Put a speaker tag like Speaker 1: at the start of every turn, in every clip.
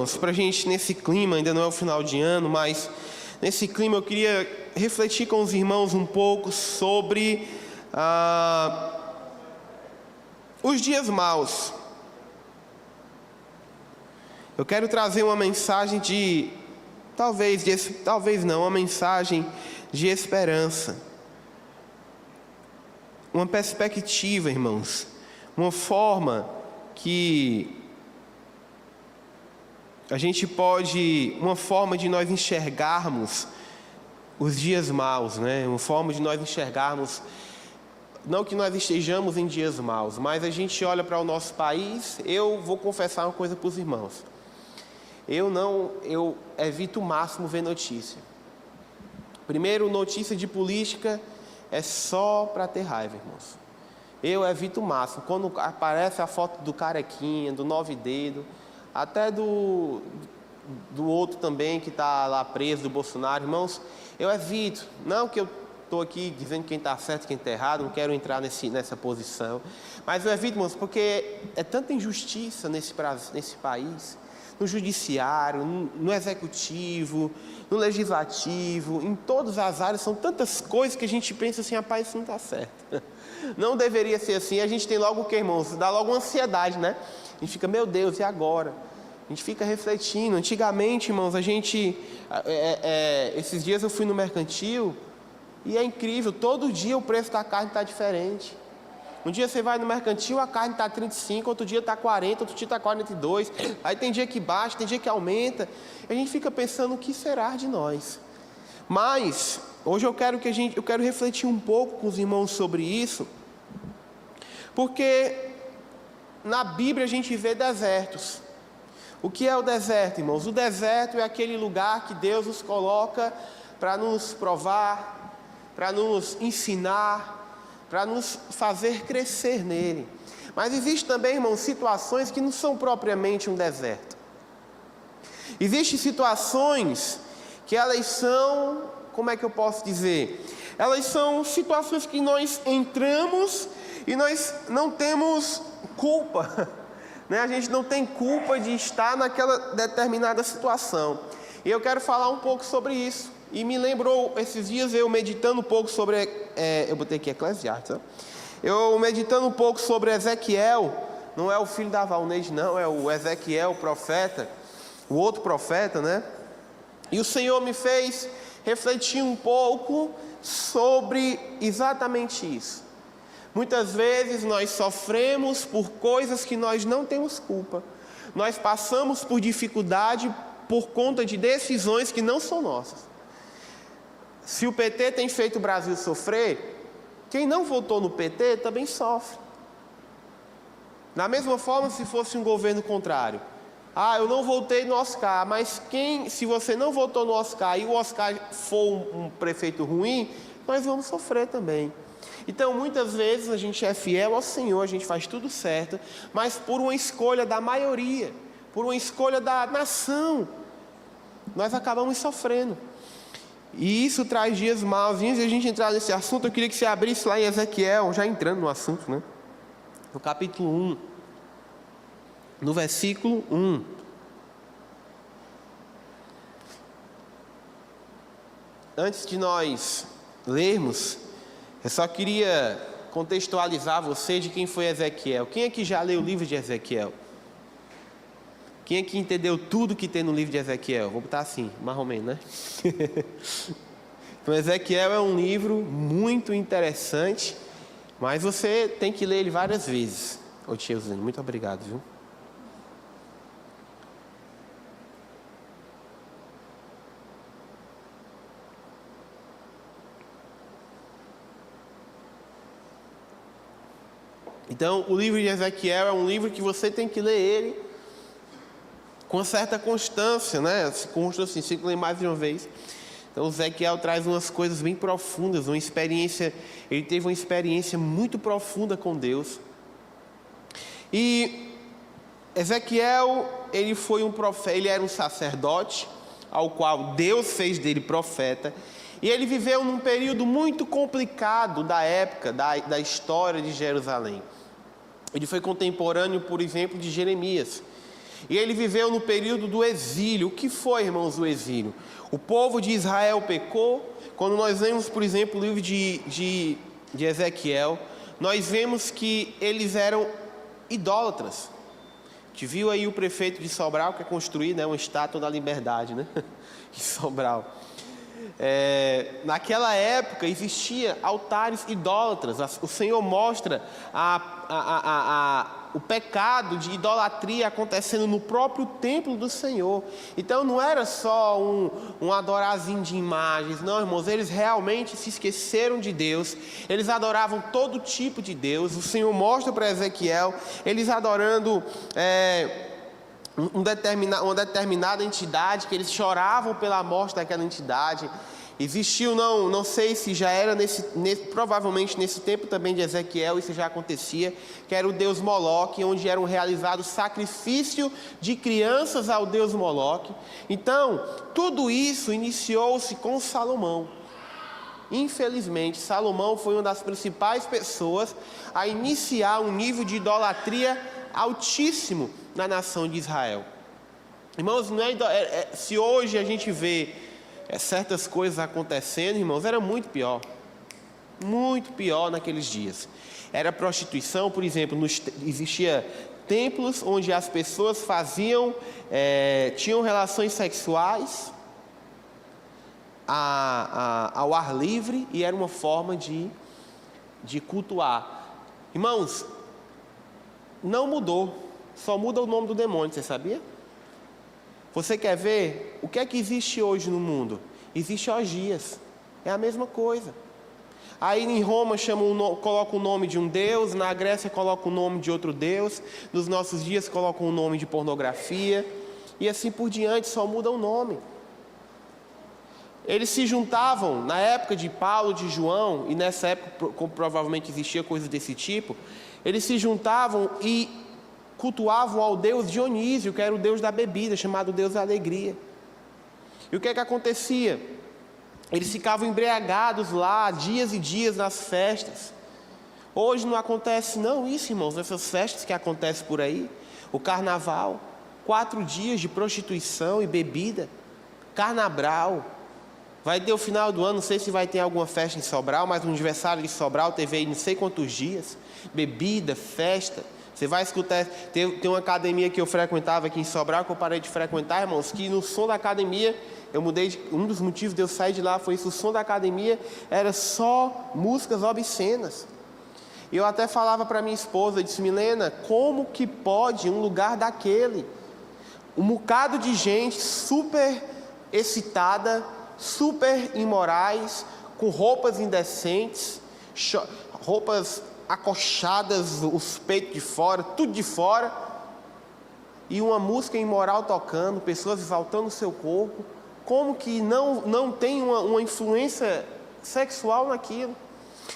Speaker 1: irmãos, para a gente nesse clima, ainda não é o final de ano, mas nesse clima eu queria refletir com os irmãos um pouco sobre os dias maus. Eu quero trazer uma mensagem uma mensagem de esperança. Uma perspectiva, irmãos. Uma forma de nós enxergarmos os dias maus, né? Uma forma de nós enxergarmos, não que nós estejamos em dias maus, mas a gente olha para o nosso país. Eu vou confessar uma coisa para os irmãos. Eu evito o máximo ver notícia. Primeiro, notícia de política é só para ter raiva, irmãos. Eu evito o máximo. Quando aparece a foto do Carequinha, do Nove Dedo, até do outro também que está lá preso, do Bolsonaro, irmãos, eu evito. Não que eu estou aqui dizendo quem está certo e quem está errado, não quero entrar nessa posição. Mas eu evito, irmãos, porque é tanta injustiça nesse país. No judiciário, no executivo, no legislativo, em todas as áreas, são tantas coisas que a gente pensa assim, rapaz, isso não está certo. Não deveria ser assim. A gente tem logo o que, irmãos? Dá logo uma ansiedade, né? A gente fica, meu Deus, e agora? A gente fica refletindo. Antigamente, irmãos, esses dias eu fui no mercantil e é incrível, todo dia o preço da carne está diferente. Um dia você vai no mercantil, a carne está 35, outro dia está 40, outro dia está 42. Aí tem dia que baixa, tem dia que aumenta. E a gente fica pensando, o que será de nós? Mas hoje eu quero refletir um pouco com os irmãos sobre isso, porque na Bíblia a gente vê desertos. O que é o deserto, irmãos? O deserto é aquele lugar que Deus nos coloca para nos provar, para nos ensinar, para nos fazer crescer nele. Mas existe também, irmãos, situações que não são propriamente um deserto. Existem situações que elas são, como é que eu posso dizer? Elas são situações que nós entramos e nós não temos culpa, né? A gente não tem culpa de estar naquela determinada situação. E eu quero falar um pouco sobre isso. E me lembrou, esses dias eu meditando um pouco sobre, eu botei aqui Eclesiastes, eu meditando um pouco sobre Ezequiel, não é o filho da Valneide não, é o Ezequiel, o profeta, o outro profeta, né? E o Senhor me fez refletir um pouco sobre exatamente isso. Muitas vezes nós sofremos por coisas que nós não temos culpa. Nós passamos por dificuldade por conta de decisões que não são nossas. Se o PT tem feito o Brasil sofrer, quem não votou no PT também sofre. Da mesma forma, se fosse um governo contrário. Eu não votei no Oscar, mas se você não votou no Oscar e o Oscar for um prefeito ruim, nós vamos sofrer também. Então, muitas vezes a gente é fiel ao Senhor, a gente faz tudo certo, mas por uma escolha da maioria, por uma escolha da nação, nós acabamos sofrendo. E isso traz dias maus. E antes de a gente entrar nesse assunto, eu queria que você abrisse lá em Ezequiel, já entrando no assunto, né? No capítulo 1, no versículo 1. Antes de nós lermos, eu só queria contextualizar você de quem foi Ezequiel. Quem aqui já leu o livro de Ezequiel? Quem aqui entendeu tudo que tem no livro de Ezequiel? Vou botar assim, mais ou menos, né? Então, Ezequiel é um livro muito interessante, mas você tem que ler ele várias vezes. Ô tiozinho, muito obrigado, viu? Então, o livro de Ezequiel é um livro que você tem que ler ele com certa constância, né? Constância, se ler mais de uma vez. Então, Ezequiel traz umas coisas bem profundas, ele teve uma experiência muito profunda com Deus. E Ezequiel, ele foi um profeta, ele era um sacerdote, ao qual Deus fez dele profeta. E ele viveu num período muito complicado da época, da história de Jerusalém. Ele foi contemporâneo, por exemplo, de Jeremias. E ele viveu no período do exílio. O que foi, irmãos, o exílio? O povo de Israel pecou. Quando nós lemos, por exemplo, o livro de Ezequiel, nós vemos que eles eram idólatras. A gente viu aí o prefeito de Sobral, que é construir, né, uma estátua da liberdade, né? Em Sobral. Naquela época existia altares idólatras. O Senhor mostra o pecado de idolatria acontecendo no próprio templo do Senhor. Então não era só um adorarzinho de imagens, não, irmãos, eles realmente se esqueceram de Deus. Eles adoravam todo tipo de Deus. O Senhor mostra para Ezequiel eles adorando uma determinada entidade, que eles choravam pela morte daquela entidade. Existiu, não sei se já era provavelmente nesse tempo também de Ezequiel, isso já acontecia, que era o deus Moloque, onde eram realizados sacrifício de crianças ao deus Moloque. Então, tudo isso iniciou-se com Salomão. Infelizmente, Salomão foi uma das principais pessoas a iniciar um nível de idolatria altíssimo na nação de Israel. Irmãos, se hoje a gente vê certas coisas acontecendo, irmãos, era muito pior naqueles dias. Era prostituição, por exemplo, existia templos onde as pessoas tinham relações sexuais ao ar livre, e era uma forma de cultuar. Irmãos, não mudou, só muda o nome do demônio, você sabia? Você quer ver o que é que existe hoje no mundo? Existe orgias, é a mesma coisa. Aí em Roma coloca o nome de um deus, na Grécia coloca o nome de outro deus, nos nossos dias colocam o nome de pornografia, e assim por diante, só muda o nome. Eles se juntavam, na época de Paulo, de João, e nessa época provavelmente existia coisas desse tipo, eles se juntavam e cultuavam ao deus Dionísio, que era o deus da bebida, chamado deus da alegria. E o que é que acontecia? Eles ficavam embriagados lá, dias e dias nas festas. Hoje não acontece não isso, irmãos, essas festas que acontecem por aí. O carnaval, 4 dias de prostituição e bebida. Carnabral. Vai ter o final do ano, não sei se vai ter alguma festa em Sobral, mas o aniversário de Sobral teve aí não sei quantos dias. Bebida, festa. Você vai escutar, tem uma academia que eu frequentava aqui em Sobral, que eu parei de frequentar, irmãos, que no som da academia, um dos motivos de eu sair de lá foi isso, o som da academia era só músicas obscenas. E eu até falava para minha esposa, eu disse, Milena, como que pode um lugar daquele, um bocado de gente super excitada, super imorais, com roupas indecentes, roupas acochadas, os peitos de fora, tudo de fora, e uma música imoral tocando, pessoas exaltando o seu corpo, como que não tem uma influência sexual naquilo?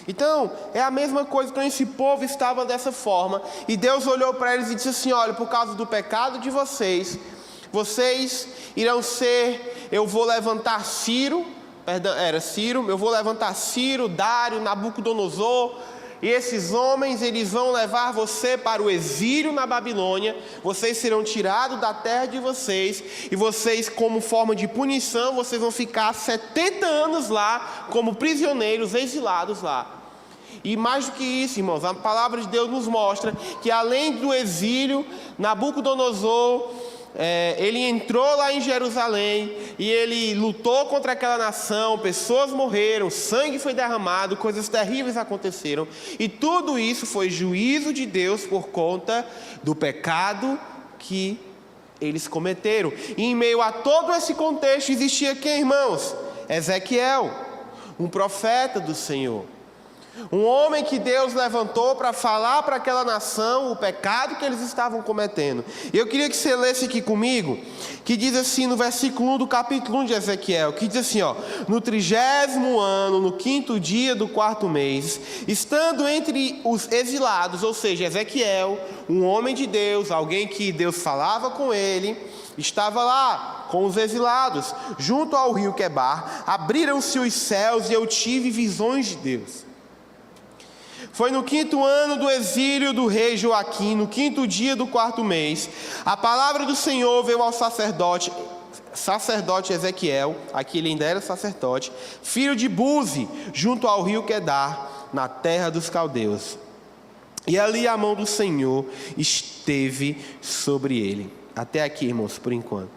Speaker 1: Então, é a mesma coisa, então esse povo estava dessa forma, e Deus olhou para eles e disse assim, olha, por causa do pecado de vocês irão ser, eu vou levantar Ciro, Dário, Nabucodonosor, e esses homens, eles vão levar você para o exílio na Babilônia, vocês serão tirados da terra de vocês, e vocês, como forma de punição, vocês vão ficar 70 anos lá, como prisioneiros, exilados lá. E mais do que isso, irmãos, a palavra de Deus nos mostra que além do exílio, Nabucodonosor, ele entrou lá em Jerusalém e ele lutou contra aquela nação, pessoas morreram, sangue foi derramado, coisas terríveis aconteceram, e tudo isso foi juízo de Deus por conta do pecado que eles cometeram. E em meio a todo esse contexto existia quem, irmãos? Ezequiel, um profeta do Senhor. Um homem que Deus levantou para falar para aquela nação o pecado que eles estavam cometendo. E eu queria que você lesse aqui comigo, que diz assim no versículo 1 do capítulo 1 de Ezequiel, que diz assim, no 30º ano, no 5º dia do 4º mês, estando entre os exilados, ou seja, Ezequiel, um homem de Deus, alguém que Deus falava com ele, estava lá com os exilados, junto ao rio Quebar, abriram-se os céus e eu tive visões de Deus. Foi no 5º ano do exílio do rei Joaquim, no 5º dia do 4º mês, a palavra do Senhor veio ao sacerdote Ezequiel, aqui ele ainda era sacerdote, filho de Buzi, junto ao rio Quedar, na terra dos caldeus. E ali a mão do Senhor esteve sobre ele. Até aqui, irmãos, por enquanto.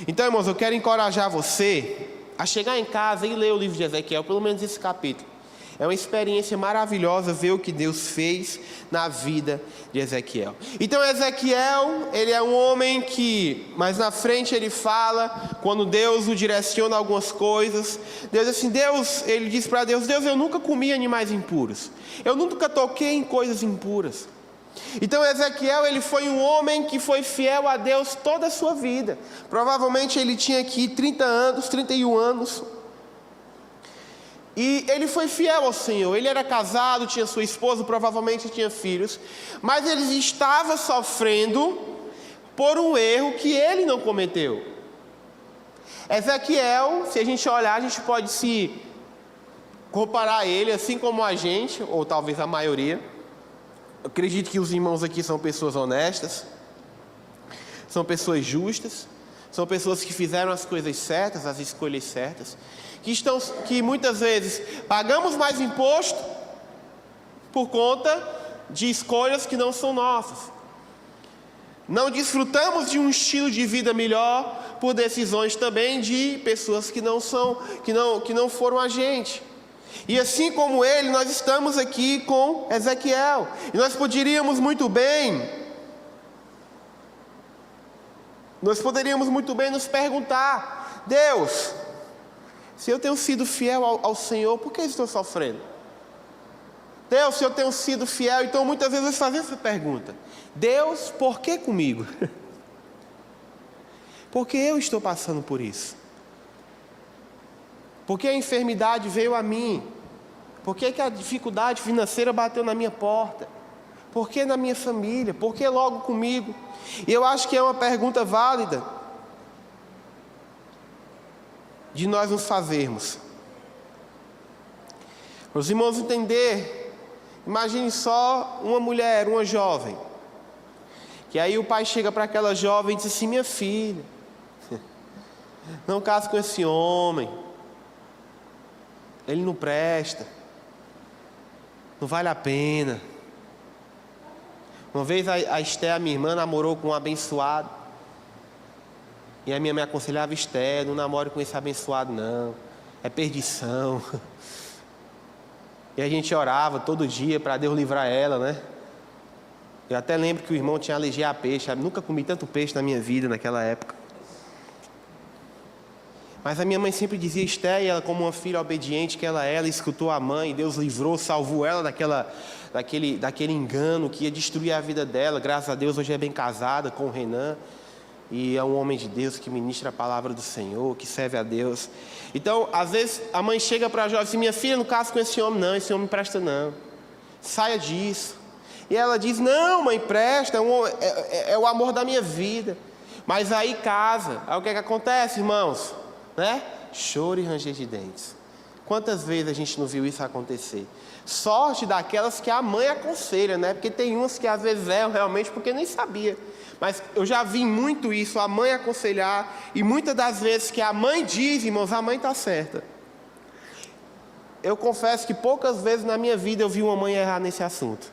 Speaker 1: Então, irmãos, eu quero encorajar você a chegar em casa e ler o livro de Ezequiel, pelo menos esse capítulo. É uma experiência maravilhosa ver o que Deus fez na vida de Ezequiel. Então Ezequiel, ele é um homem que, mais na frente ele fala, quando Deus o direciona algumas coisas, ele diz para Deus, eu nunca comi animais impuros, eu nunca toquei em coisas impuras. Então Ezequiel, ele foi um homem que foi fiel a Deus toda a sua vida. Provavelmente ele tinha aqui 31 anos. E ele foi fiel ao Senhor. Ele era casado, tinha sua esposa, provavelmente tinha filhos. Mas ele estava sofrendo por um erro que ele não cometeu. Ezequiel, se a gente olhar, a gente pode se comparar a ele, assim como a gente, ou talvez a maioria. Eu acredito que os irmãos aqui são pessoas honestas, são pessoas justas, são pessoas que fizeram as coisas certas, as escolhas certas, que muitas vezes pagamos mais imposto por conta de escolhas que não são nossas. Não desfrutamos de um estilo de vida melhor por decisões também de pessoas que não foram a gente. E assim como ele, nós estamos aqui com Ezequiel. E nós poderíamos muito bem nos perguntar: Deus, se eu tenho sido fiel ao Senhor, por que estou sofrendo? Deus, se eu tenho sido fiel, então muitas vezes eu faço essa pergunta: Deus, por que comigo? Por que eu estou passando por isso? Por que a enfermidade veio a mim? Por que a dificuldade financeira bateu na minha porta? Por que na minha família? Por que logo comigo? E eu acho que é uma pergunta válida de nós nos fazermos. Os irmãos entender, imagine só uma mulher, uma jovem, que aí o pai chega para aquela jovem e diz assim: minha filha, não case com esse homem, ele não presta, não vale a pena. Uma vez a Esté, a minha irmã, namorou com um abençoado, e a minha me aconselhava: Esté, não namore com esse abençoado não, é perdição. E a gente orava todo dia para Deus livrar ela, né? Eu até lembro que o irmão tinha alergia a peixe. Eu nunca comi tanto peixe na minha vida naquela época. Mas a minha mãe sempre dizia: Esté, e ela, como uma filha obediente que ela escutou a mãe, e Deus livrou, salvou ela daquele engano que ia destruir a vida dela. Graças a Deus hoje é bem casada com o Renan, e é um homem de Deus que ministra a palavra do Senhor, que serve a Deus. Então, às vezes a mãe chega para a jovem assim: minha filha, não casa com esse homem não, esse homem não presta não, saia disso. E ela diz: não, mãe, presta, é o amor da minha vida. Mas aí casa. Aí o que acontece, irmãos? Né? Choro e ranger de dentes. Quantas vezes a gente não viu isso acontecer? Sorte daquelas que a mãe aconselha, né? Porque tem umas que às vezes erram realmente porque nem sabia. Mas eu já vi muito isso, a mãe aconselhar, e muitas das vezes que a mãe diz, irmãos, a mãe está certa. Eu confesso que poucas vezes na minha vida eu vi uma mãe errar nesse assunto.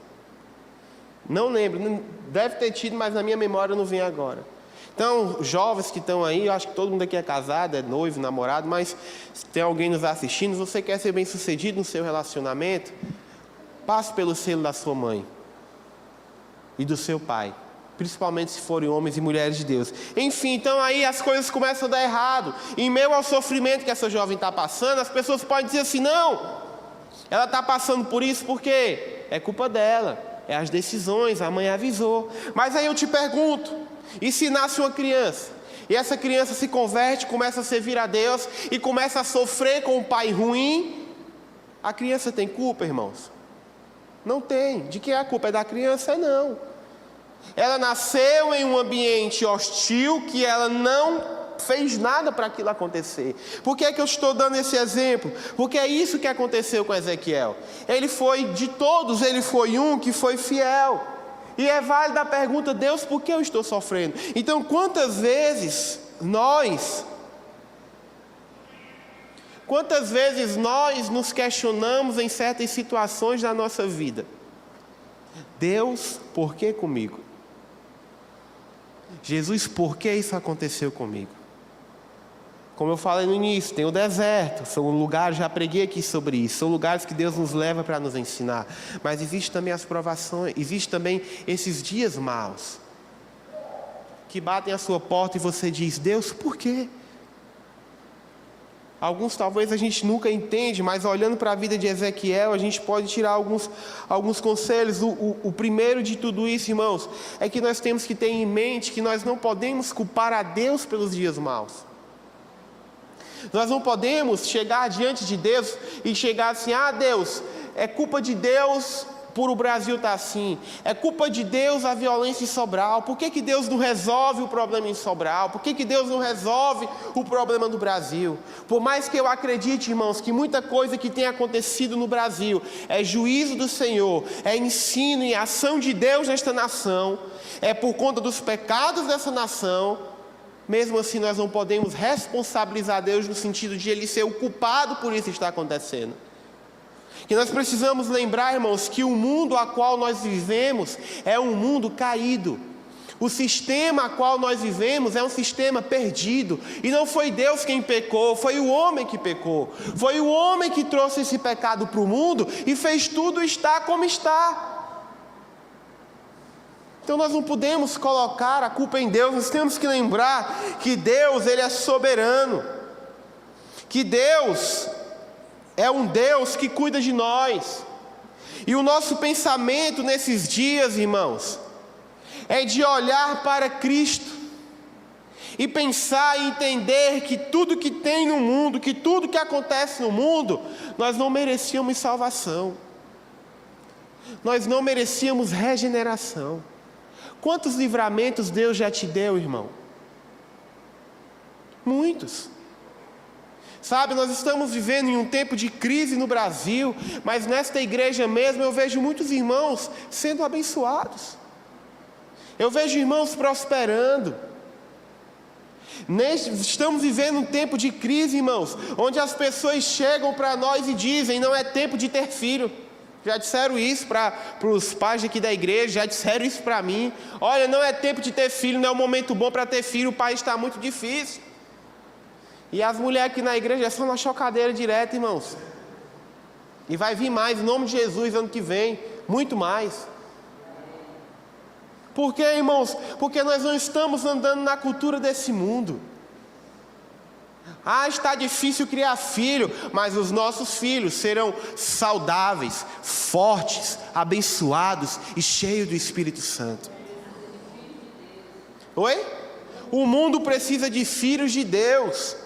Speaker 1: Não lembro, deve ter tido, mas na minha memória não vem agora. Então, jovens que estão aí, eu acho que todo mundo aqui é casado, é noivo, namorado, mas se tem alguém nos assistindo, você quer ser bem sucedido no seu relacionamento, passe pelo selo da sua mãe e do seu pai, principalmente se forem homens e mulheres de Deus. Enfim, então aí as coisas começam a dar errado. Em meio ao sofrimento que essa jovem está passando, as pessoas podem dizer assim: não, ela está passando por isso porque é culpa dela, é as decisões, a mãe avisou. Mas aí eu te pergunto: e se nasce uma criança, e essa criança se converte, começa a servir a Deus, e começa a sofrer com um pai ruim, a criança tem culpa, irmãos? Não tem. De quem é a culpa? É da criança? Não. Ela nasceu em um ambiente hostil que ela não fez nada para aquilo acontecer. Por que é que eu estou dando esse exemplo? Porque é isso que aconteceu com Ezequiel. Ele foi, de todos, ele foi um que foi fiel. E é válida a pergunta: Deus, por que eu estou sofrendo? Então, quantas vezes nós nos questionamos em certas situações da nossa vida? Deus, por que comigo? Jesus, por que isso aconteceu comigo? Como eu falei no início, tem o deserto, são lugares, já preguei aqui sobre isso, são lugares que Deus nos leva para nos ensinar. Mas existem também as provações, existem também esses dias maus, que batem a sua porta e você diz: Deus, por quê? Alguns talvez a gente nunca entende, mas olhando para a vida de Ezequiel, a gente pode tirar alguns conselhos. O primeiro de tudo isso, irmãos, é que nós temos que ter em mente que nós não podemos culpar a Deus pelos dias maus. Nós não podemos chegar diante de Deus e chegar assim: ah, Deus, é culpa de Deus por o Brasil estar assim, é culpa de Deus a violência em Sobral. Por que Deus não resolve o problema em Sobral? Por que Deus não resolve o problema do Brasil? Por mais que eu acredite, irmãos, que muita coisa que tem acontecido no Brasil é juízo do Senhor, é ensino e ação de Deus nesta nação, é por conta dos pecados dessa nação, mesmo assim nós não podemos responsabilizar Deus no sentido de Ele ser o culpado por isso que está acontecendo. Que nós precisamos lembrar, irmãos, que o mundo a qual nós vivemos é um mundo caído. O sistema a qual nós vivemos é um sistema perdido. E não foi Deus quem pecou, foi o homem que pecou. Foi o homem que trouxe esse pecado para o mundo e fez tudo estar como está. Então nós não podemos colocar a culpa em Deus, nós temos que lembrar que Deus, Ele é soberano, que Deus é um Deus que cuida de nós. E o nosso pensamento nesses dias, irmãos, é de olhar para Cristo e pensar e entender que tudo que tem no mundo, que tudo que acontece no mundo, nós não merecíamos salvação, nós não merecíamos regeneração. Quantos livramentos Deus já te deu, irmão? Muitos. Sabe, nós estamos vivendo em um tempo de crise no Brasil, mas nesta igreja mesmo eu vejo muitos irmãos sendo abençoados. Eu vejo irmãos prosperando. Estamos vivendo um tempo de crise, irmãos, onde as pessoas chegam para nós e dizem: não é tempo de ter filho. Já disseram isso para os pais aqui da igreja, já disseram isso para mim. Olha, não é tempo de ter filho, não é um momento bom para ter filho, o país está muito difícil. E as mulheres aqui na igreja já são na chocadeira direto, irmãos. E vai vir mais, em nome de Jesus, ano que vem, muito mais. Por quê, irmãos? Porque nós não estamos andando na cultura desse mundo. Ah, está difícil criar filho, mas os nossos filhos serão saudáveis, fortes, abençoados e cheios do Espírito Santo. Oi? O mundo precisa de filhos de Deus.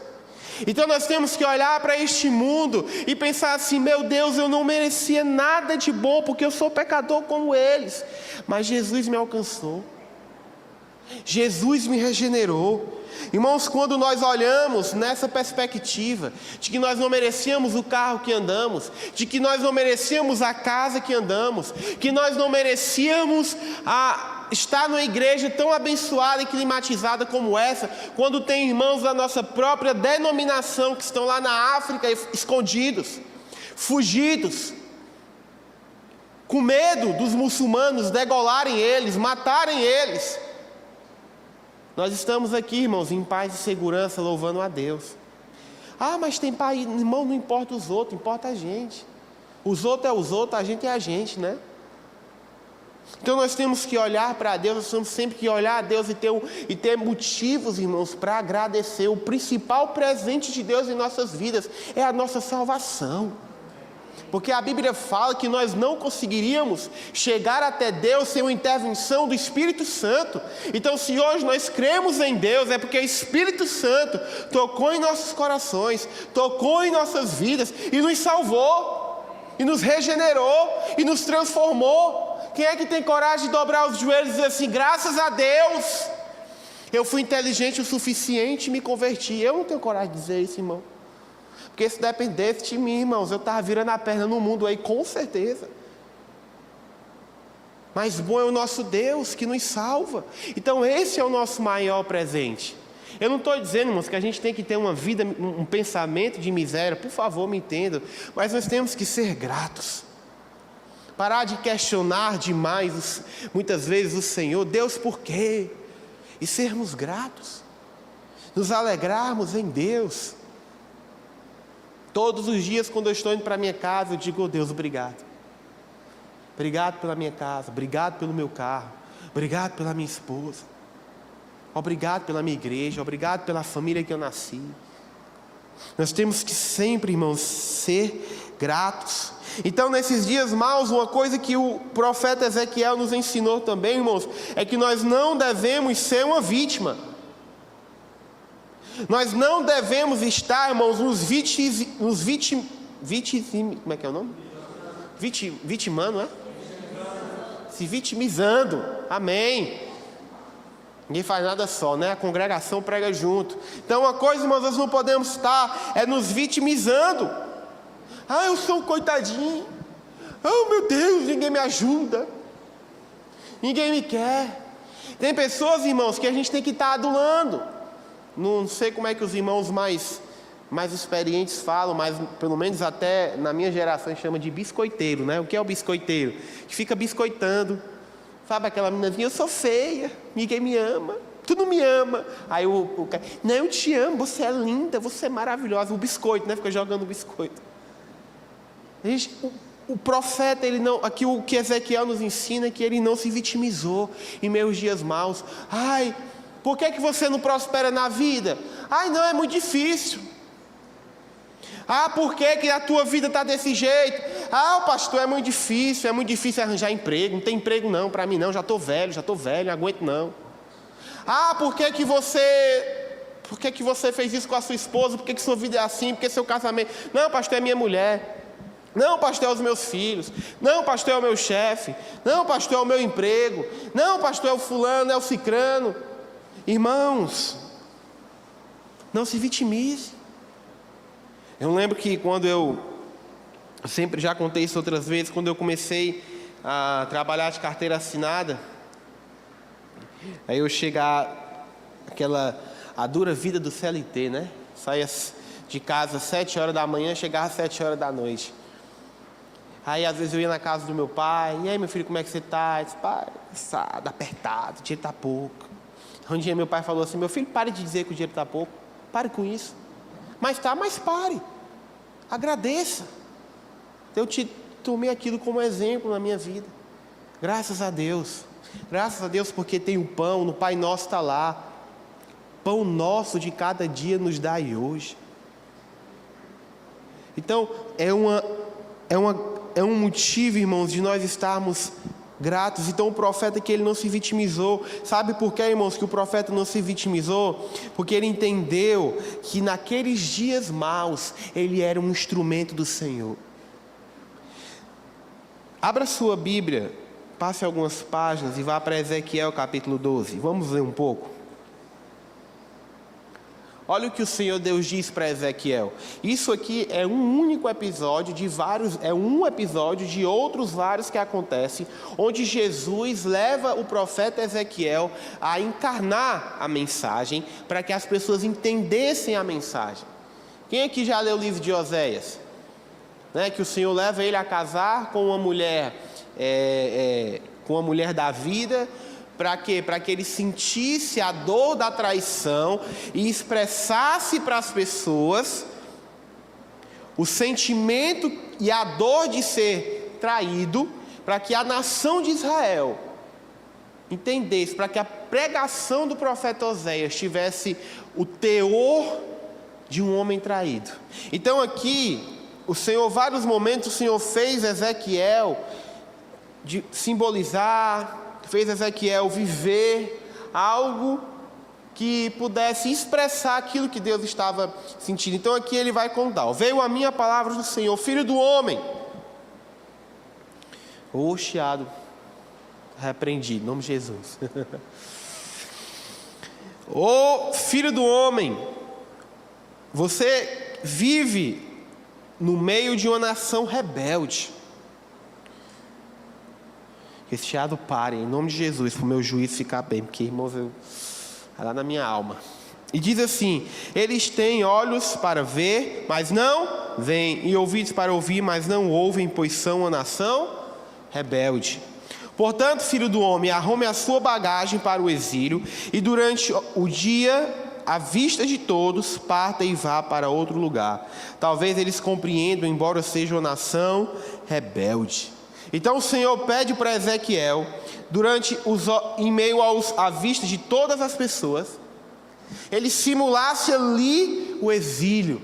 Speaker 1: Então nós temos que olhar para este mundo e pensar assim: meu Deus, eu não merecia nada de bom, porque eu sou pecador como eles. Mas Jesus me alcançou. Jesus me regenerou. Irmãos, quando nós olhamos nessa perspectiva de que nós não merecíamos o carro que andamos, de que nós não merecíamos a casa que andamos, que nós não merecíamos estar numa igreja tão abençoada e climatizada como essa, quando tem irmãos da nossa própria denominação que estão lá na África escondidos, fugidos, com medo dos muçulmanos degolarem eles, matarem eles. Nós estamos aqui, irmãos, em paz e segurança, louvando a Deus. Ah, mas tem pai, irmão, não importa os outros, importa a gente. Os outros é os outros, a gente é a gente, né? Então nós temos que olhar para Deus, nós temos sempre que olhar a Deus e ter motivos, irmãos, para agradecer. O principal presente de Deus em nossas vidas é a nossa salvação. Porque a Bíblia fala que nós não conseguiríamos chegar até Deus sem uma intervenção do Espírito Santo. Então, se hoje nós cremos em Deus, é porque o Espírito Santo tocou em nossos corações, tocou em nossas vidas e nos salvou, e nos regenerou, e nos transformou. Quem é que tem coragem de dobrar os joelhos e dizer assim: graças a Deus, Eu fui inteligente o suficiente e me converti. Eu não tenho coragem de dizer isso, irmão. Porque se dependesse de mim, irmãos, eu estava virando a perna no mundo aí, com certeza. Mas bom é o nosso Deus que nos salva. Então esse é o nosso maior presente. Eu não estou dizendo, irmãos, que a gente tem que ter uma vida, um pensamento de miséria. Por favor, me entendam. Mas nós temos que ser gratos. Parar de questionar demais, muitas vezes, o Senhor. Deus, por quê? E sermos gratos. Nos alegrarmos em Deus. Todos os dias, quando eu estou indo para a minha casa, eu digo, oh Deus, obrigado. Obrigado pela minha casa, obrigado pelo meu carro, obrigado pela minha esposa, obrigado pela minha igreja, obrigado pela família que eu nasci. Nós temos que sempre, irmãos, ser gratos. Então, nesses dias maus, uma coisa que o profeta Ezequiel nos ensinou também, irmãos, é que nós não devemos ser uma vítima. Nós não devemos estar, irmãos, como é que é o nome? Vitimando, é? Se vitimizando, amém. Ninguém faz nada só, né? A congregação prega junto. Então uma coisa, irmãos, nós não podemos estar é nos vitimizando. Ah, eu sou um coitadinho. Oh meu Deus, ninguém me ajuda. Ninguém me quer. Tem pessoas, irmãos, que a gente tem que estar adulando. Não sei como é que os irmãos mais experientes falam, mas pelo menos até na minha geração chama de biscoiteiro, né? O que é o biscoiteiro? Que fica biscoitando. Sabe aquela meninazinha, eu sou feia, ninguém me ama, tu não me ama. Aí o cara, não, eu te amo, você é linda, você é maravilhosa. O biscoito, né? Fica jogando o biscoito. Gente, o profeta, ele não, aqui o que Ezequiel nos ensina é que ele não se vitimizou em meus dias maus. Ai, por que você não prospera na vida? Ai, não, é muito difícil. Ah, por que a tua vida está desse jeito? Ah, pastor, é muito difícil arranjar emprego. Não tem emprego não, para mim não, já estou velho, não aguento não. Ah, por que você fez isso com a sua esposa? Por que sua vida é assim? Por que seu casamento? Não, pastor, é minha mulher. Não, pastor, é os meus filhos. Não, pastor, é o meu chefe. Não, pastor, é o meu emprego. Não, pastor, é o fulano, é o cicrano. Irmãos, não se vitimize. Eu lembro que quando eu sempre já contei isso outras vezes, quando eu comecei a trabalhar de carteira assinada, aí eu chegar a dura vida do CLT, né? Saía de casa às 7 horas da manhã, chegava às 7 horas da noite. Aí às vezes eu ia na casa do meu pai, e aí meu filho, como é que você está? Eu disse, pai, cansado, apertado, o dinheiro está pouco. Um dia meu pai falou assim, meu filho, pare de dizer que o dinheiro está pouco, pare com isso. Mas pare, agradeça. Eu te tomei aquilo como exemplo na minha vida. Graças a Deus porque tem o pão, no Pai Nosso está lá. Pão nosso de cada dia nos dai hoje. Então é um motivo, irmãos, de nós estarmos gratos. Então o profeta, que ele não se vitimizou. Sabe por quê, irmãos, que o profeta não se vitimizou? Porque ele entendeu que naqueles dias maus ele era um instrumento do Senhor. Abra sua Bíblia, passe algumas páginas e vá para Ezequiel capítulo 12. Vamos ler um pouco. Olha o que o Senhor Deus diz para Ezequiel. Isso aqui é um único episódio de vários, é um episódio de outros vários que acontecem, onde Jesus leva o profeta Ezequiel a encarnar a mensagem, para que as pessoas entendessem a mensagem. Quem aqui já leu o livro de Oséias? Né, que o Senhor leva ele a casar com uma mulher, com uma mulher da vida. Para quê? Para que ele sentisse a dor da traição e expressasse para as pessoas o sentimento e a dor de ser traído, para que a nação de Israel entendesse, para que a pregação do profeta Oséias tivesse o teor de um homem traído. Então aqui, o Senhor, vários momentos, o Senhor fez Ezequiel de simbolizar, fez Ezequiel viver algo que pudesse expressar aquilo que Deus estava sentindo. Então aqui ele vai contar: veio a minha palavra do Senhor, filho do homem. Chiado, repreendi, em nome de Jesus. Ô filho do homem, você vive no meio de uma nação rebelde. Que esse chiado pare, em nome de Jesus, para o meu juízo ficar bem, porque, irmãos, vai lá na minha alma. E diz assim: eles têm olhos para ver, mas não veem, e ouvidos para ouvir, mas não ouvem, pois são uma nação rebelde. Portanto, filho do homem, arrume a sua bagagem para o exílio, e durante o dia, à vista de todos, parta e vá para outro lugar. Talvez eles compreendam, embora seja uma nação rebelde. Então o Senhor pede para Ezequiel, em meio à vista de todas as pessoas, ele simulasse ali o exílio,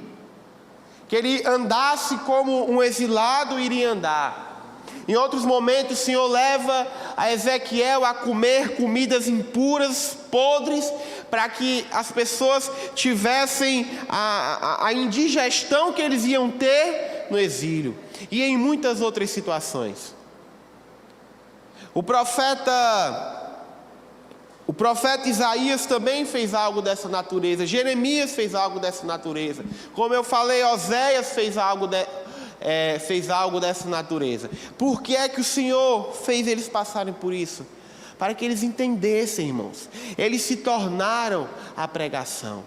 Speaker 1: que ele andasse como um exilado iria andar. Em outros momentos, o Senhor leva a Ezequiel a comer comidas impuras, podres, para que as pessoas tivessem a indigestão que eles iam ter no exílio. E em muitas outras situações. O profeta Isaías também fez algo dessa natureza. Jeremias fez algo dessa natureza. Como eu falei, Oséias fez algo dessa natureza. Por que é que o Senhor fez eles passarem por isso? Para que eles entendessem, irmãos. Eles se tornaram a pregação.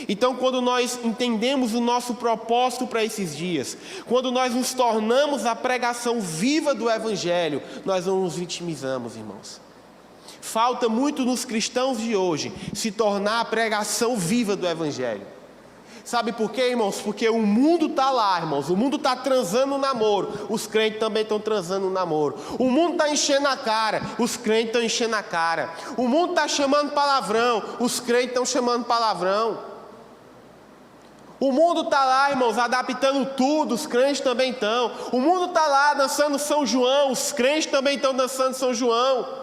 Speaker 1: Então, quando nós entendemos o nosso propósito para esses dias, quando nós nos tornamos a pregação viva do Evangelho, nós não nos vitimizamos, irmãos. Falta muito nos cristãos de hoje se tornar a pregação viva do Evangelho. Sabe por quê, irmãos? Porque o mundo está lá, irmãos. O mundo está transando o namoro. Os crentes também estão transando o namoro. O mundo está enchendo a cara. Os crentes estão enchendo a cara. O mundo está chamando palavrão. Os crentes estão chamando palavrão. O mundo está lá, irmãos, adaptando tudo. Os crentes também estão. O mundo está lá dançando São João. Os crentes também estão dançando São João.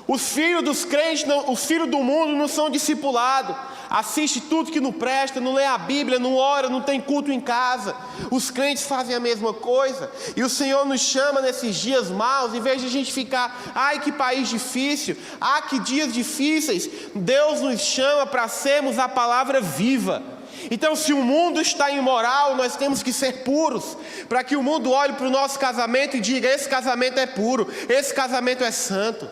Speaker 1: Os filhos dos crentes, os filhos do mundo não são discipulados. Assiste tudo que não presta, não lê a Bíblia, não ora, não tem culto em casa. Os crentes fazem a mesma coisa. E o Senhor nos chama nesses dias maus, em vez de a gente ficar, ai que país difícil, que dias difíceis, Deus nos chama para sermos a palavra viva. Então, se o mundo está imoral, nós temos que ser puros, para que o mundo olhe para o nosso casamento e diga: esse casamento é puro, esse casamento é santo.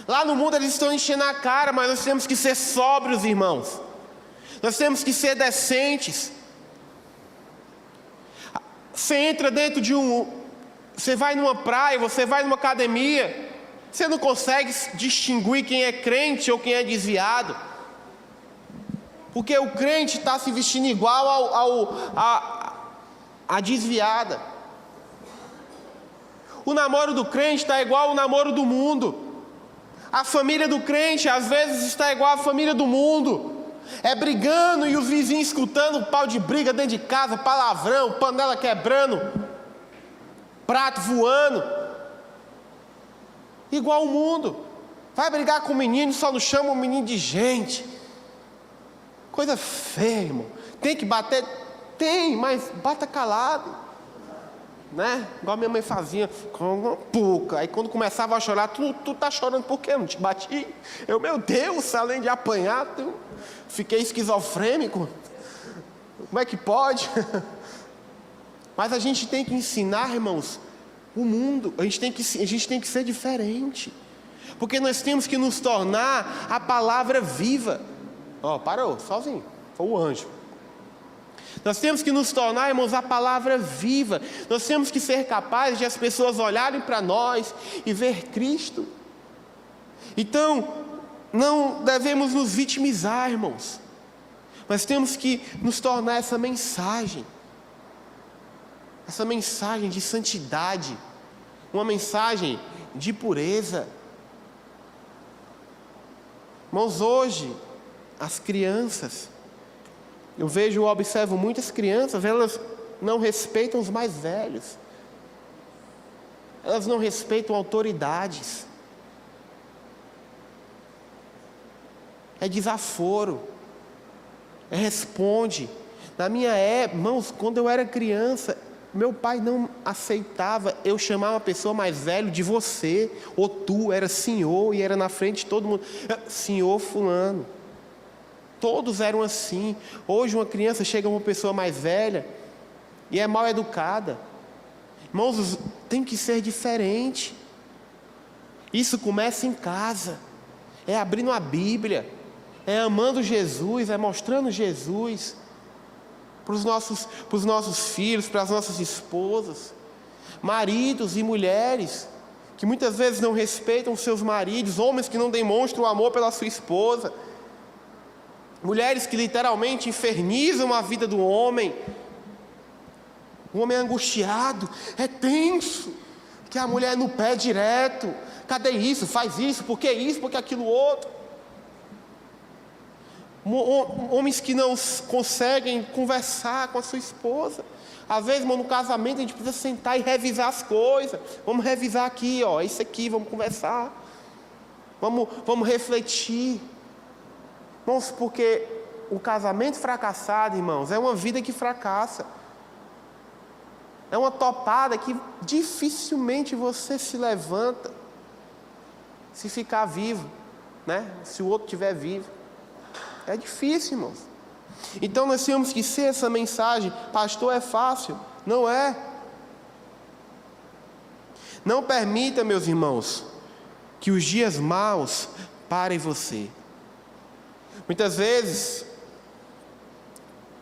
Speaker 1: Lá no mundo eles estão enchendo a cara, mas nós temos que ser sóbrios, irmãos. Nós temos que ser decentes. Você entra dentro de você vai numa praia, você vai numa academia, você não consegue distinguir quem é crente ou quem é desviado. Porque o crente está se vestindo igual a desviada. O namoro do crente está igual ao namoro do mundo. A família do crente às vezes está igual à família do mundo. É brigando e os vizinhos escutando pau de briga dentro de casa, palavrão, panela quebrando, prato voando. Igual o mundo. Vai brigar com o menino, só não chama o menino de gente. Coisa feia, irmão. Tem que bater? Tem, mas bata calado. Né? Igual minha mãe fazia, aí quando começava a chorar, tu tá chorando por quê? Não te bati? Meu Deus, além de apanhar, fiquei esquizofrênico. Como é que pode? Mas a gente tem que ensinar, irmãos, o mundo. A gente tem que ser diferente, porque nós temos que nos tornar a palavra viva. Parou, sozinho, foi o anjo. Nós temos que nos tornar, irmãos, a palavra viva. Nós temos que ser capazes de as pessoas olharem para nós e ver Cristo. Então, não devemos nos vitimizar, irmãos. Nós temos que nos tornar essa mensagem de santidade, uma mensagem de pureza. Irmãos, hoje, as crianças, eu observo muitas crianças, elas não respeitam os mais velhos. Elas não respeitam autoridades. É desaforo. Responde. Na minha época, irmãos, quando eu era criança, Meu pai não aceitava eu chamar uma pessoa mais velha de você, ou tu, era senhor, e era na frente de todo mundo. Senhor fulano. Todos eram assim. Hoje uma criança chega a uma pessoa mais velha e é mal educada. Irmãos, tem que ser diferente. Isso começa em casa. É abrindo a Bíblia, é amando Jesus, é mostrando Jesus para os nossos filhos, para as nossas esposas. Maridos e mulheres que muitas vezes não respeitam seus maridos, homens que não demonstram amor pela sua esposa, mulheres que literalmente infernizam a vida do homem. O homem é angustiado, é tenso, que a mulher no pé direto. Cadê isso? Faz isso, por que isso, por que aquilo outro? Homens que não conseguem conversar com a sua esposa. Às vezes, irmão, no casamento a gente precisa sentar e revisar as coisas. Vamos revisar aqui, ó, isso aqui, vamos conversar. Vamos refletir. Irmãos, porque o casamento fracassado, irmãos, é uma vida que fracassa. É uma topada que dificilmente você se levanta se ficar vivo, né? Se o outro estiver vivo. É difícil, irmãos. Então nós temos que ser essa mensagem. Pastor, é fácil? Não é. Não permita, meus irmãos, que os dias maus parem você. Muitas vezes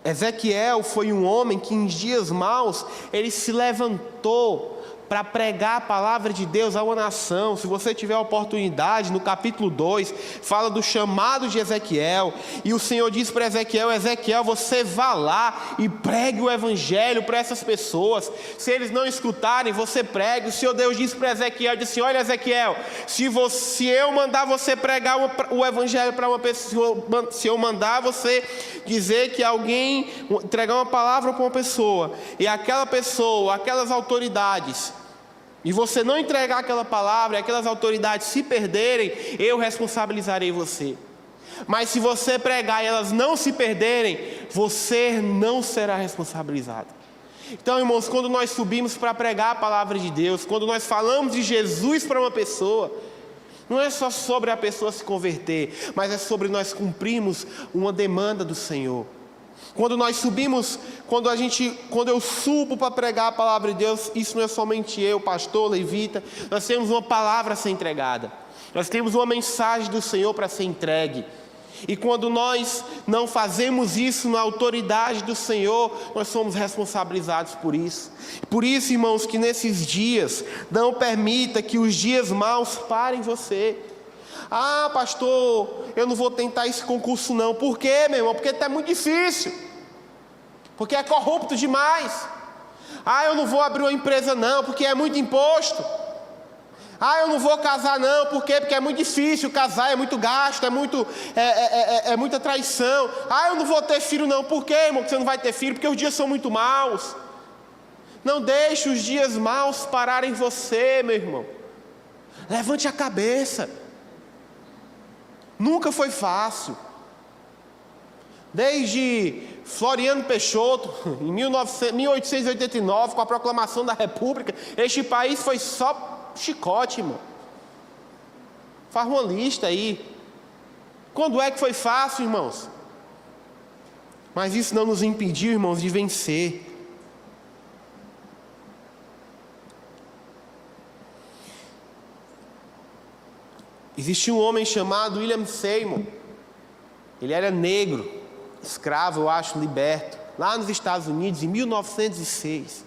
Speaker 1: Ezequiel foi um homem que em dias maus ele se levantou para pregar a palavra de Deus a uma nação. Se você tiver a oportunidade, no capítulo 2, fala do chamado de Ezequiel, e o Senhor diz para Ezequiel: Ezequiel, você vá lá e pregue o evangelho para essas pessoas. Se eles não escutarem, você pregue. O Senhor Deus disse para Ezequiel, disse: olha, Ezequiel, se eu mandar você pregar o evangelho para uma pessoa, se eu mandar você dizer que alguém, entregar uma palavra para uma pessoa, e aquela pessoa, aquelas autoridades, e você não entregar aquela palavra, e aquelas autoridades se perderem, eu responsabilizarei você. Mas se você pregar e elas não se perderem, você não será responsabilizado. Então, irmãos, quando nós subimos para pregar a palavra de Deus, quando nós falamos de Jesus para uma pessoa, não é só sobre a pessoa se converter, mas é sobre nós cumprirmos uma demanda do Senhor. Quando nós subimos, quando eu subo para pregar a palavra de Deus, isso não é somente eu, pastor, levita, nós temos uma palavra a ser entregada, nós temos uma mensagem do Senhor para ser entregue. E quando nós não fazemos isso na autoridade do Senhor, nós somos responsabilizados por isso. Por isso, irmãos, que nesses dias, não permita que os dias maus parem você. Ah, pastor, eu não vou tentar esse concurso não. Por quê, meu irmão? Porque está muito difícil. Porque é corrupto demais. Ah, eu não vou abrir uma empresa não, porque é muito imposto. Ah, eu não vou casar não, por quê? Porque é muito difícil casar, é muito gasto, é muita traição. Ah, eu não vou ter filho não, por quê, irmão, que você não vai ter filho? Porque os dias são muito maus. Não deixe os dias maus pararem você, meu irmão. Levante a cabeça. Nunca foi fácil. Desde Floriano Peixoto, em 1889, com a proclamação da República, este país foi só chicote, irmão. Faz uma lista aí. Quando é que foi fácil, irmãos? Mas isso não nos impediu, irmãos, de vencer. Existia um homem chamado William Seymour. Ele era negro, escravo, eu acho, liberto, lá nos Estados Unidos, em 1906.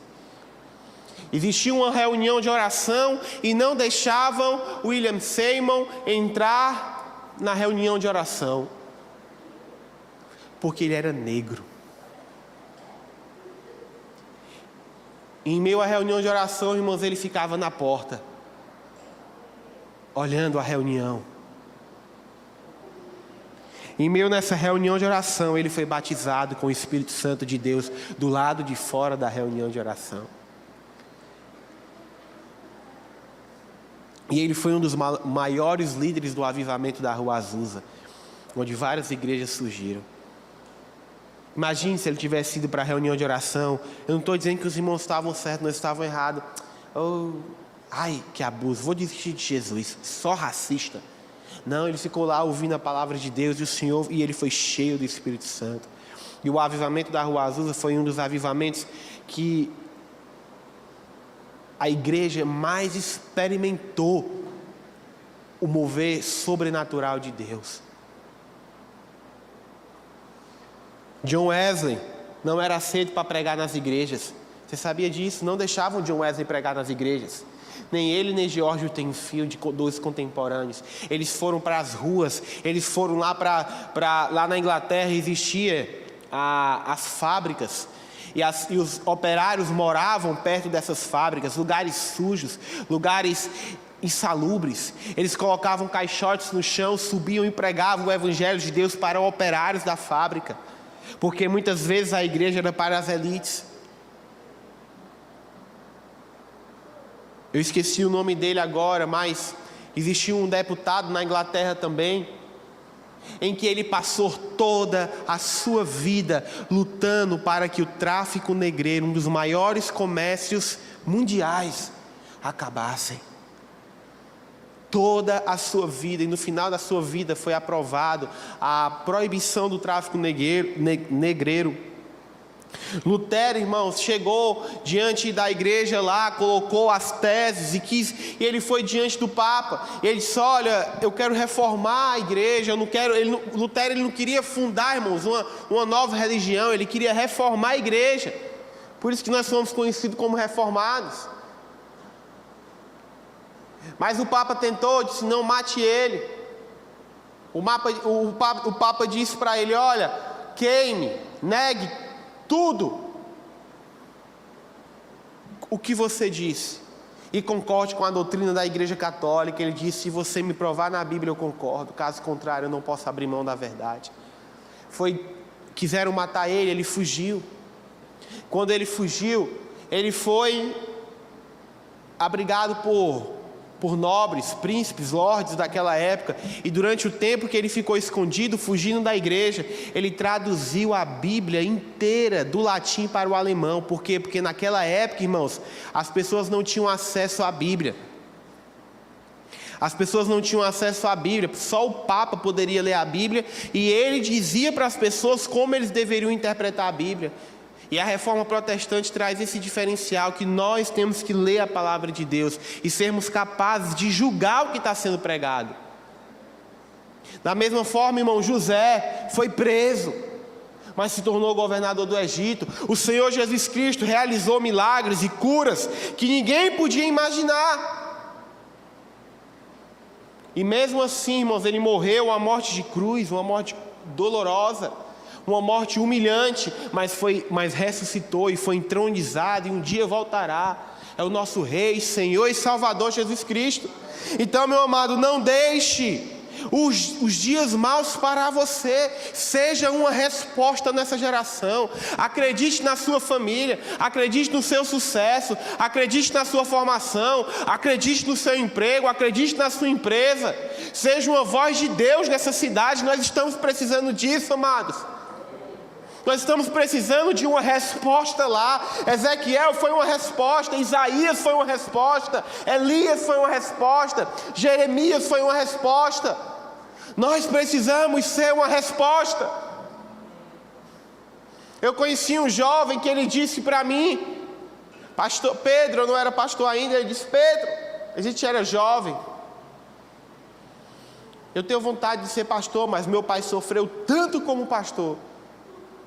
Speaker 1: Existia uma reunião de oração e não deixavam William Seymour entrar na reunião de oração, porque ele era negro. Em meio à reunião de oração, irmãos, ele ficava na porta, olhando a reunião. Em meio nessa reunião de oração, ele foi batizado com o Espírito Santo de Deus do lado de fora da reunião de oração. E ele foi um dos maiores líderes do avivamento da Rua Azusa, onde várias igrejas surgiram. Imagine se ele tivesse ido para a reunião de oração. Eu não estou dizendo que os irmãos estavam certos, não estavam errados. Ai, que abuso, vou desistir de Jesus, só racista. Não, ele ficou lá ouvindo a palavra de Deus e o Senhor, e ele foi cheio do Espírito Santo. E o avivamento da Rua Azusa foi um dos avivamentos que a igreja mais experimentou o mover sobrenatural de Deus. John Wesley não era aceito para pregar nas igrejas. Você sabia disso? Não deixavam John Wesley pregar nas igrejas. Nem ele, nem George Whitefield, dois contemporâneos. Eles foram para as ruas, eles foram lá lá na Inglaterra existia as fábricas. E os operários moravam perto dessas fábricas, lugares sujos, lugares insalubres. Eles colocavam caixotes no chão, subiam e pregavam o evangelho de Deus para operários da fábrica. Porque muitas vezes a igreja era para as elites. Eu esqueci o nome dele agora, mas existia um deputado na Inglaterra também, em que ele passou toda a sua vida lutando para que o tráfico negreiro, um dos maiores comércios mundiais, acabassem. Toda a sua vida, e no final da sua vida foi aprovado a proibição do tráfico negreiro. Lutero, irmãos, chegou diante da igreja lá, colocou as teses e ele foi diante do Papa. E ele disse: olha, eu quero reformar a igreja, eu não quero. Lutero não queria fundar, irmãos, uma nova religião, ele queria reformar a igreja. Por isso que nós somos conhecidos como reformados. Mas o Papa tentou, disse: não mate ele. O Papa disse para ele: olha, queime, negue tudo o que você disse e concorde com a doutrina da Igreja Católica. Ele disse: se você me provar na Bíblia eu concordo, caso contrário eu não posso abrir mão da verdade. Quiseram matar ele, ele fugiu. Quando ele fugiu, ele foi abrigado por nobres, príncipes, lordes daquela época, e durante o tempo que ele ficou escondido, fugindo da igreja, ele traduziu a Bíblia inteira do latim para o alemão. Por quê? Porque naquela época, irmãos, as pessoas não tinham acesso à Bíblia. As pessoas não tinham acesso à Bíblia, só o Papa poderia ler a Bíblia, e ele dizia para as pessoas como eles deveriam interpretar a Bíblia. E a reforma protestante traz esse diferencial, que nós temos que ler a palavra de Deus e sermos capazes de julgar o que está sendo pregado. Da mesma forma, irmão, José foi preso, mas se tornou governador do Egito. O Senhor Jesus Cristo realizou milagres e curas que ninguém podia imaginar. E mesmo assim, irmãos, ele morreu uma morte de cruz, uma morte dolorosa, uma morte humilhante, mas ressuscitou e foi entronizado, e um dia voltará. É o nosso Rei, Senhor e Salvador Jesus Cristo. Então, meu amado, não deixe os dias maus parar você. Seja uma resposta nessa geração. Acredite na sua família, acredite no seu sucesso, acredite na sua formação, acredite no seu emprego, acredite na sua empresa. Seja uma voz de Deus nessa cidade. Nós estamos precisando disso, amados. Nós estamos precisando de uma resposta lá. Ezequiel foi uma resposta, Isaías foi uma resposta, Elias foi uma resposta, Jeremias foi uma resposta. Nós precisamos ser uma resposta. Eu conheci um jovem que ele disse para mim, pastor Pedro, eu não era pastor ainda, ele disse: Pedro, a gente era jovem, eu tenho vontade de ser pastor, mas meu pai sofreu tanto como pastor,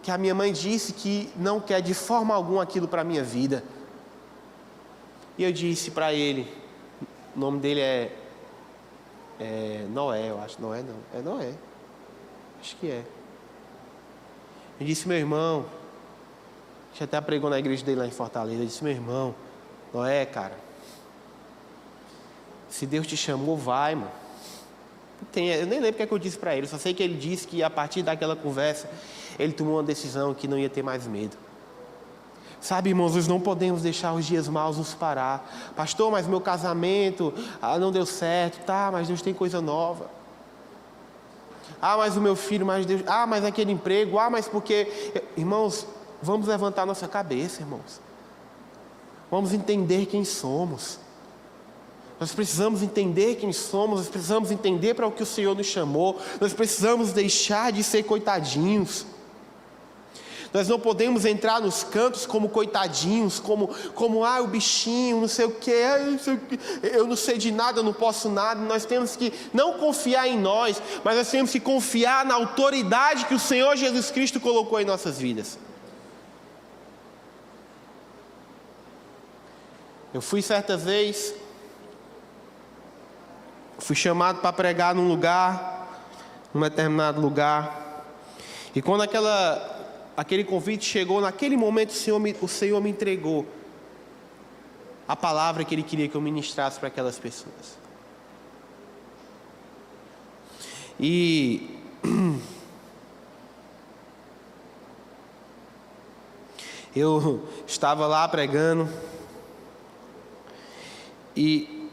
Speaker 1: que a minha mãe disse que não quer de forma alguma aquilo para a minha vida. E eu disse para ele, o nome dele é Noé, eu acho. Noé não, é Noé, acho que é. Eu disse: meu irmão, a gente até pregou na igreja dele lá em Fortaleza. Eu disse: meu irmão, Noé, cara, se Deus te chamou, vai, mano. Eu nem lembro o que eu disse para ele, só sei que ele disse que a partir daquela conversa ele tomou uma decisão que não ia ter mais medo. Sabe, irmãos, nós não podemos deixar os dias maus nos parar. Pastor, mas meu casamento não deu certo. Tá, mas Deus tem coisa nova. Ah, mas o meu filho, mas Deus, ah, mas aquele emprego, ah, mas porque... Irmãos, vamos levantar nossa cabeça, irmãos. Vamos entender quem somos. Nós precisamos entender quem somos, nós precisamos entender para o que o Senhor nos chamou, nós precisamos deixar de ser coitadinhos. Nós não podemos entrar nos cantos como coitadinhos, como o bichinho, não sei o que, eu não sei de nada, eu não posso nada. Nós temos que não confiar em nós, mas nós temos que confiar na autoridade que o Senhor Jesus Cristo colocou em nossas vidas. Eu fui certa vez, fui chamado para pregar num determinado lugar, e quando aquele convite chegou, naquele momento o Senhor me entregou a palavra que Ele queria que eu ministrasse para aquelas pessoas. E eu estava lá pregando, e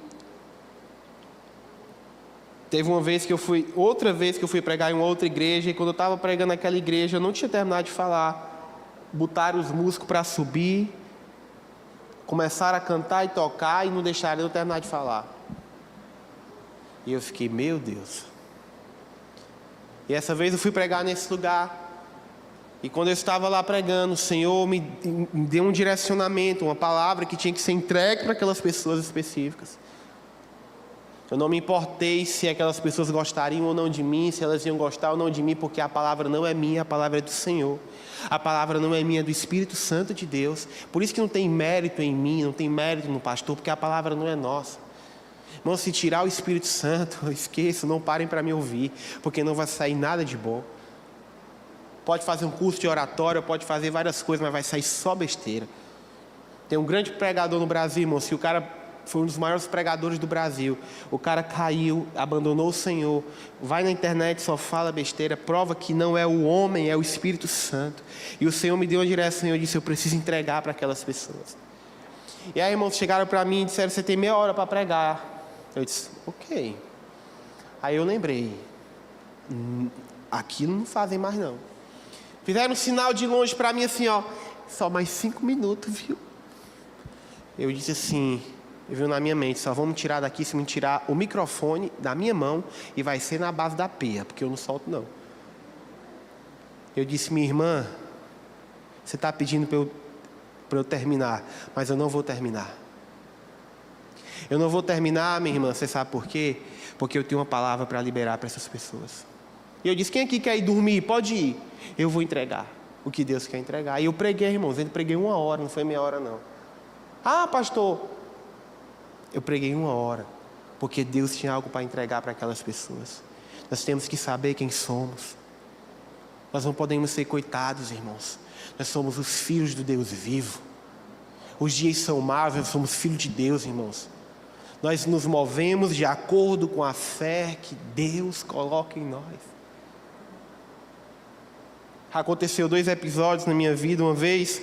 Speaker 1: teve outra vez que eu fui pregar em uma outra igreja, e quando eu estava pregando naquela igreja, eu não tinha terminado de falar. Botaram os músicos para subir, começaram a cantar e tocar, e não deixaram eu terminar de falar. E eu fiquei, meu Deus. E essa vez eu fui pregar nesse lugar, e quando eu estava lá pregando, o Senhor me deu um direcionamento, uma palavra que tinha que ser entregue para aquelas pessoas específicas. Eu não me importei se aquelas pessoas gostariam ou não de mim, se elas iam gostar ou não de mim, porque a palavra não é minha, a palavra é do Senhor. A palavra não é minha, é do Espírito Santo de Deus. Por isso que não tem mérito em mim, não tem mérito no pastor, porque a palavra não é nossa. Irmão, se tirar o Espírito Santo, eu esqueço, não parem para me ouvir, porque não vai sair nada de bom. Pode fazer um curso de oratória, pode fazer várias coisas, mas vai sair só besteira. Tem um grande pregador no Brasil, irmão, se o cara foi um dos maiores pregadores do Brasil, o cara caiu, abandonou o Senhor, vai na internet, só fala besteira, prova que não é o homem, é o Espírito Santo. E o Senhor me deu uma direção, e eu disse, eu preciso entregar para aquelas pessoas. E aí, irmãos, chegaram para mim e disseram, você tem meia hora para pregar. Eu disse, ok. Aí eu lembrei, aquilo não fazem mais não. Fizeram um sinal de longe para mim assim, ó, só mais 5 minutos, viu? Eu disse assim, veio na minha mente, só vamos tirar daqui se me tirar o microfone da minha mão, e vai ser na base da peia, porque eu não solto não. Eu disse, minha irmã, você está pedindo para eu terminar, mas eu não vou terminar. Eu não vou terminar, minha irmã, você sabe por quê? Porque eu tenho uma palavra para liberar para essas pessoas. E eu disse, quem aqui quer ir dormir? Pode ir. Eu vou entregar o que Deus quer entregar. E eu preguei, irmãos, eu preguei 1 hora, não foi meia hora não. Ah, pastor, eu preguei 1 hora, porque Deus tinha algo para entregar para aquelas pessoas. Nós temos que saber quem somos. Nós não podemos ser coitados, irmãos. Nós somos os filhos do Deus vivo. Os dias são maus, nós somos filhos de Deus, irmãos. Nós nos movemos de acordo com a fé que Deus coloca em nós. Aconteceu 2 episódios na minha vida. Uma vez,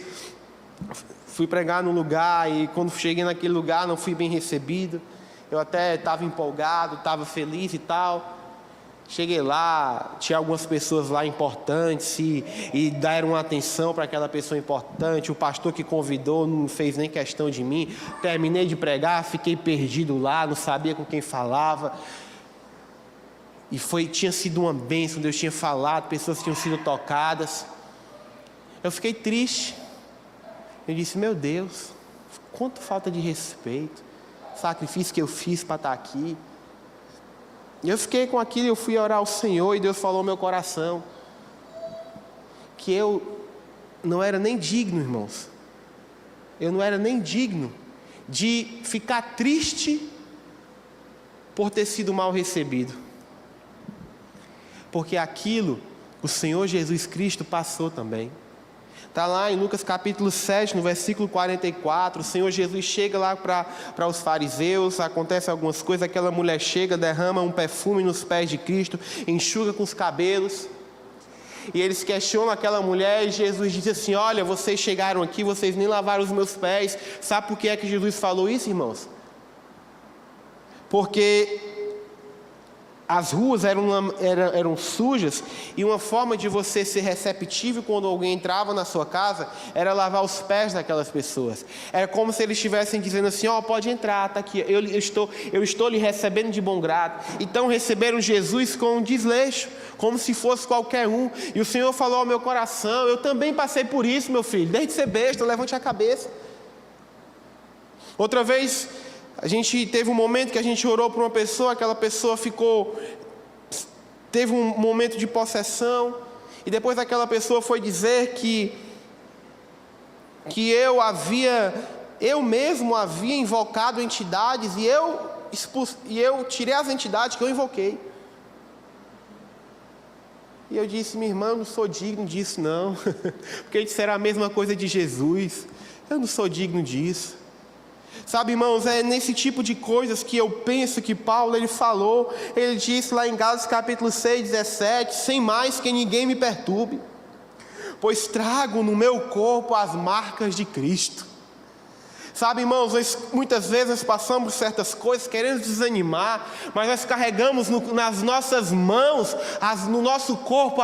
Speaker 1: fui pregar num lugar, e quando cheguei naquele lugar não fui bem recebido. Eu até estava empolgado, estava feliz e tal. Cheguei lá, tinha algumas pessoas lá importantes, e deram atenção para aquela pessoa importante. O pastor que convidou não fez nem questão de mim. Terminei de pregar, fiquei perdido lá, não sabia com quem falava. E tinha sido uma bênção, Deus tinha falado, pessoas tinham sido tocadas. Eu fiquei triste. Eu disse, meu Deus, quanto falta de respeito, sacrifício que eu fiz para estar aqui. E eu fiquei com aquilo, eu fui orar ao Senhor, e Deus falou no meu coração que eu não era nem digno, irmãos. Eu não era nem digno de ficar triste por ter sido mal recebido. Porque aquilo o Senhor Jesus Cristo passou também. Está lá em Lucas capítulo 7, no versículo 44, o Senhor Jesus chega lá para os fariseus, acontece algumas coisas, aquela mulher chega, derrama um perfume nos pés de Cristo, enxuga com os cabelos, e eles questionam aquela mulher, e Jesus diz assim, olha, vocês chegaram aqui, vocês nem lavaram os meus pés. Sabe por que é que Jesus falou isso, irmãos? Porque as ruas eram sujas, e uma forma de você ser receptivo quando alguém entrava na sua casa era lavar os pés daquelas pessoas. Era como se eles estivessem dizendo assim: ó, pode entrar, está aqui, eu estou lhe recebendo de bom grado. Então receberam Jesus com um desleixo, como se fosse qualquer um. E o Senhor falou ao meu coração: eu também passei por isso, meu filho, desde de ser besta, levante a cabeça. Outra vez, a gente teve um momento que a gente orou por uma pessoa, aquela pessoa teve um momento de possessão, e depois aquela pessoa foi dizer que eu mesmo havia invocado entidades, e eu tirei as entidades que eu invoquei. E eu disse: minha irmã, eu não sou digno disso não, porque disseram a mesma coisa de Jesus, eu não sou digno disso. Sabe, irmãos, é nesse tipo de coisas que eu penso que Paulo, ele falou, ele disse lá em Gálatas capítulo 6, 17, sem mais que ninguém me perturbe, pois trago no meu corpo as marcas de Cristo. Sabe, irmãos, muitas vezes nós passamos certas coisas, queremos desanimar, mas nós carregamos nas nossas mãos, no nosso corpo,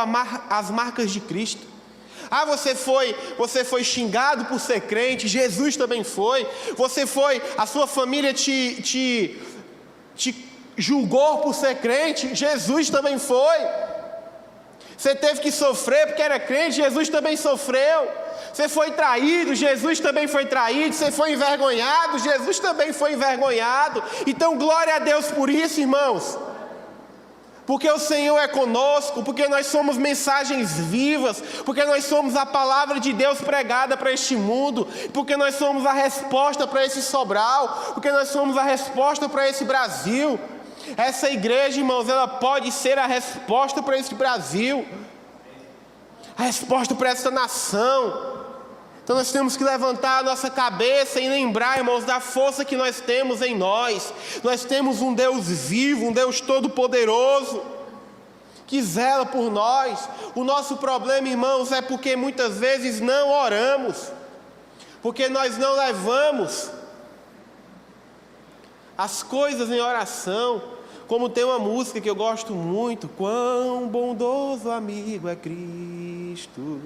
Speaker 1: as marcas de Cristo. Ah, você foi xingado por ser crente, Jesus também foi. A sua família te julgou por ser crente, Jesus também foi. Você teve que sofrer porque era crente, Jesus também sofreu. Você foi traído, Jesus também foi traído. Você foi envergonhado, Jesus também foi envergonhado. Então glória a Deus por isso, irmãos. Porque o Senhor é conosco, porque nós somos mensagens vivas, porque nós somos a palavra de Deus pregada para este mundo, porque nós somos a resposta para esse Sobral, porque nós somos a resposta para esse Brasil. Essa igreja, irmãos, ela pode ser a resposta para esse Brasil, a resposta para essa nação. Então nós temos que levantar a nossa cabeça e lembrar, irmãos, da força que nós temos em nós. Nós temos um Deus vivo, um Deus todo-poderoso, que zela por nós. O nosso problema, irmãos, é porque muitas vezes não oramos, porque nós não levamos as coisas em oração. Como tem uma música que eu gosto muito: quão bondoso amigo é Cristo.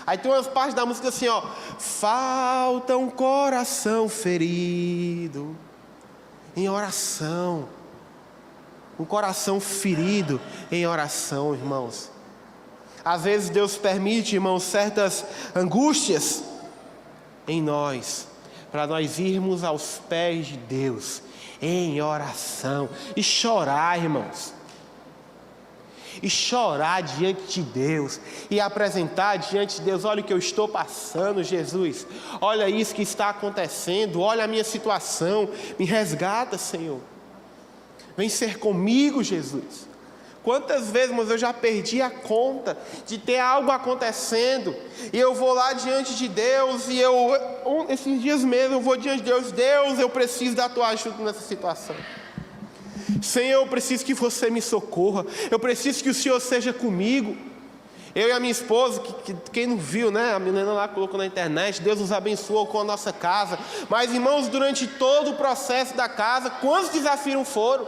Speaker 1: Aí tem umas partes da música assim, ó: falta um coração ferido em oração. Um coração ferido em oração, irmãos. Às vezes Deus permite, irmãos, certas angústias em nós, para nós irmos aos pés de Deus em oração e chorar, irmãos. E chorar diante de Deus, e apresentar diante de Deus: olha o que eu estou passando, Jesus, olha isso que está acontecendo, olha a minha situação, me resgata, Senhor, vem ser comigo, Jesus. Quantas vezes, mas eu já perdi a conta de ter algo acontecendo, e eu vou lá diante de Deus, e esses dias mesmo eu vou diante de Deus: Deus, eu preciso da tua ajuda nessa situação. Senhor, eu preciso que você me socorra, eu preciso que o Senhor seja comigo. Eu e a minha esposa, quem não viu, né? A menina lá colocou na internet, Deus nos abençoou com a nossa casa. Mas, irmãos, durante todo o processo da casa, quantos desafios foram?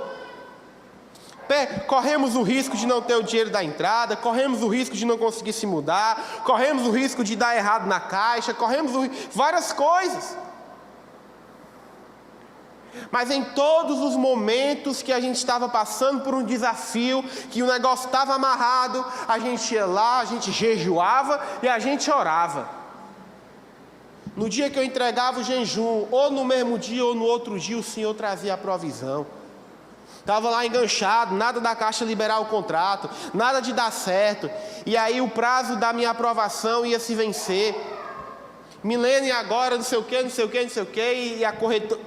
Speaker 1: Corremos o risco de não ter o dinheiro da entrada, corremos o risco de não conseguir se mudar, corremos o risco de dar errado na caixa, várias coisas. Mas em todos os momentos que a gente estava passando por um desafio, que o negócio estava amarrado, a gente ia lá, a gente jejuava e a gente orava. No dia que eu entregava o jejum, ou no mesmo dia ou no outro dia, o Senhor trazia a provisão. Estava lá enganchado, nada da Caixa liberar o contrato, nada de dar certo. E aí o prazo da minha aprovação ia se vencer. Milênio agora, não sei o que, e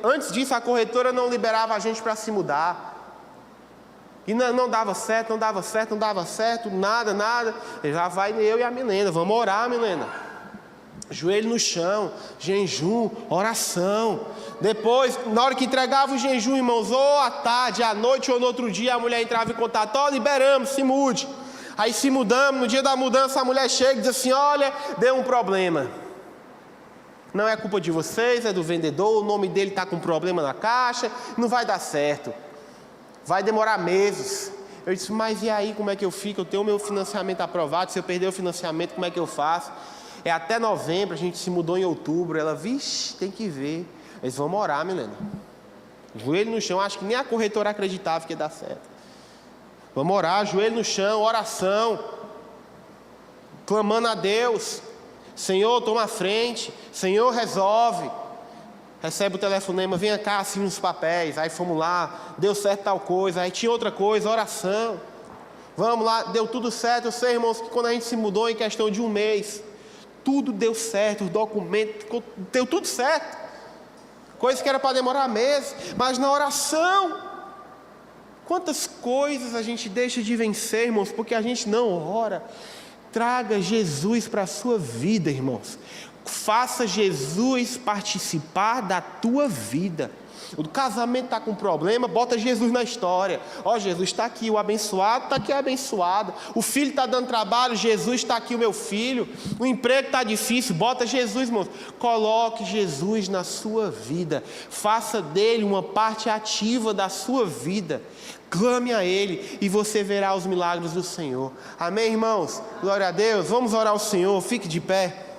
Speaker 1: antes disso a corretora não liberava a gente para se mudar. E não dava certo, nada. Já vai eu e a Milena, vamos orar, Milena. Joelho no chão, jejum, oração. Depois, na hora que entregava o jejum, irmãos, ou à tarde, à noite ou no outro dia, a mulher entrava em contato: ó, liberamos, se mude. Aí se mudamos, no dia da mudança a mulher chega e diz assim: olha, deu um problema. Não é culpa de vocês, é do vendedor, o nome dele está com problema na caixa, não vai dar certo. Vai demorar meses. Eu disse, mas e aí, como é que eu fico? Eu tenho o meu financiamento aprovado, se eu perder o financiamento, como é que eu faço? É até novembro, a gente se mudou em outubro. Ela, vixe, tem que ver. Eles vão orar, Milena. Joelho no chão, acho que nem a corretora acreditava que ia dar certo. Vamos orar, joelho no chão, oração. Clamando a Deus. Senhor, toma a frente. Senhor, resolve. Recebe o telefonema, venha cá, assina os papéis. Aí fomos lá, deu certo tal coisa. Aí tinha outra coisa, oração. Vamos lá, deu tudo certo. Eu sei, irmãos, que quando a gente se mudou em questão de um mês, tudo deu certo, os documentos, deu tudo certo. Coisa que era para demorar meses, mas na oração, quantas coisas a gente deixa de vencer, irmãos, porque a gente não ora. Traga Jesus para a sua vida, irmãos. Faça Jesus participar da tua vida. O casamento está com problema, bota Jesus na história. Ó, Jesus está aqui, o abençoado está aqui, o abençoado. O filho está dando trabalho, Jesus está aqui, o meu filho. O emprego está difícil, bota Jesus, irmãos. Coloque Jesus na sua vida. Faça dele uma parte ativa da sua vida. Clame a Ele e você verá os milagres do Senhor. Amém, irmãos? Glória a Deus. Vamos orar ao Senhor. Fique de pé.